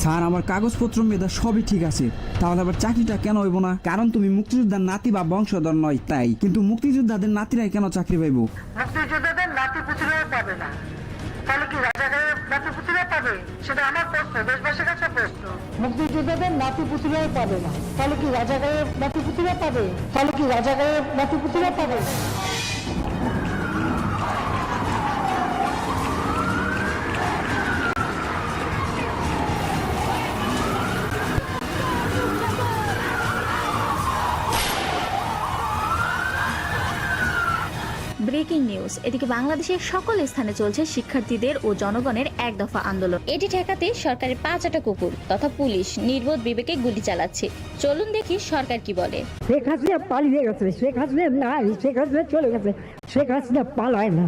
Sir আমার কাগজপত্র মেধা সবই ঠিক আছে, তাহলে আবার চাকরিটা কেন হইব না? কারণ তুমি মুক্তিযোদ্ধার নাতি বা বংশধর নয় তাই। কিন্তু মুক্তিযোদ্ধাদের নাতিরাই কেন চাকরি পাইব? মুক্তিযোদ্ধাদের নাতি পুতিরাও পাবে না, তাহলে কি রাজাকারের নাতি পুতিরা পাবে? সেটা আমার প্রশ্ন, দেশবাসীর কাছে প্রশ্ন। মুক্তিযোদ্ধাদের নাতি পুতিরাও পাবে না, তাহলে কি রাজাকারের নাতি পুতিরা পাবে? তাহলে কি রাজাকারের নাতি পুতিরা পাবে? Breaking news. এদিকে বাংলাদেশের সকল স্থানে চলছে শিক্ষার্থীদের ও জনগণের এক দফা আন্দোলন। এটি ঠেকাতে সরকারের 5 কুকুর তথা পুলিশ নির্বোধ বিবেকে গুলি চালাচ্ছে। চলুন দেখি সরকার কি বলে। শেখ হাসিনা পালিয়ে গেছে, শেখ হাসিনা নাই, শেখ হাসিনা চলে গেছে, শেখ হাসিনা পালায় না।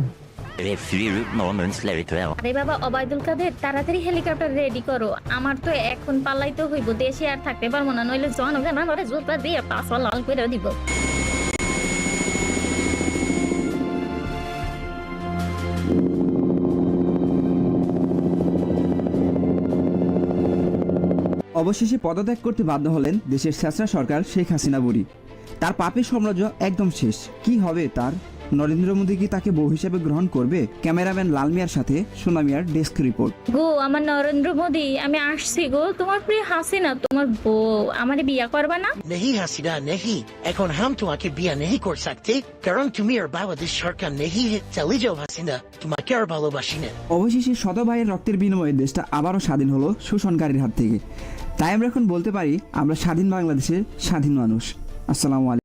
আরে বাবা ওবায়দুল কাদের, তাড়াতাড়ি হেলিকপ্টার রেডি করো, আমার তো এখন পালাইতে হইব, দেশে আর থাকতে পারবো না, নইলে জনগণ আমারে জুতা দিয়ে পাশা লাল করে দিব। অবশেষে পদত্যাগ করতে বাধ্য হলেন দেশের ছেঁচড়া সরকার শেখ হাসিনা বুড়ি। তার পাপের সাম্রাজ্য একদম শেষ। কি হবে তার? নরেন্দ্র মোদী কি তাকে বউ হিসেবে গ্রহণ করবে? ক্যামেরাম্যান লাল মিয়ার সাথে সোনা মিয়ার ডেস্ক রিপোর্ট। গো আমার নরেন্দ্র মোদী, আমি আসছি গো, তোমার প্রিয় হাসিনা, তোমার বউ। আমারে বিয়া করবা না? नहीं हसीना नहीं, এখন हम তোমাকে বিয়া नहीं कर सकते কারণ তুমি আর বাংলাদেশ সরকার नहीं है। চলে যাও হাসিনা, তোমাকে আর ভালোবাসি না। অবশেষে শত ভাইয়ের রক্তের বিনিময়ে দেশটা আবারও স্বাধীন হলো শোষণকারীর হাত থেকে। তাই আমরা এখন বলতে পারি আমরা স্বাধীন বাংলাদেশের স্বাধীন মানুষ। আসসালামু আলাইকুম।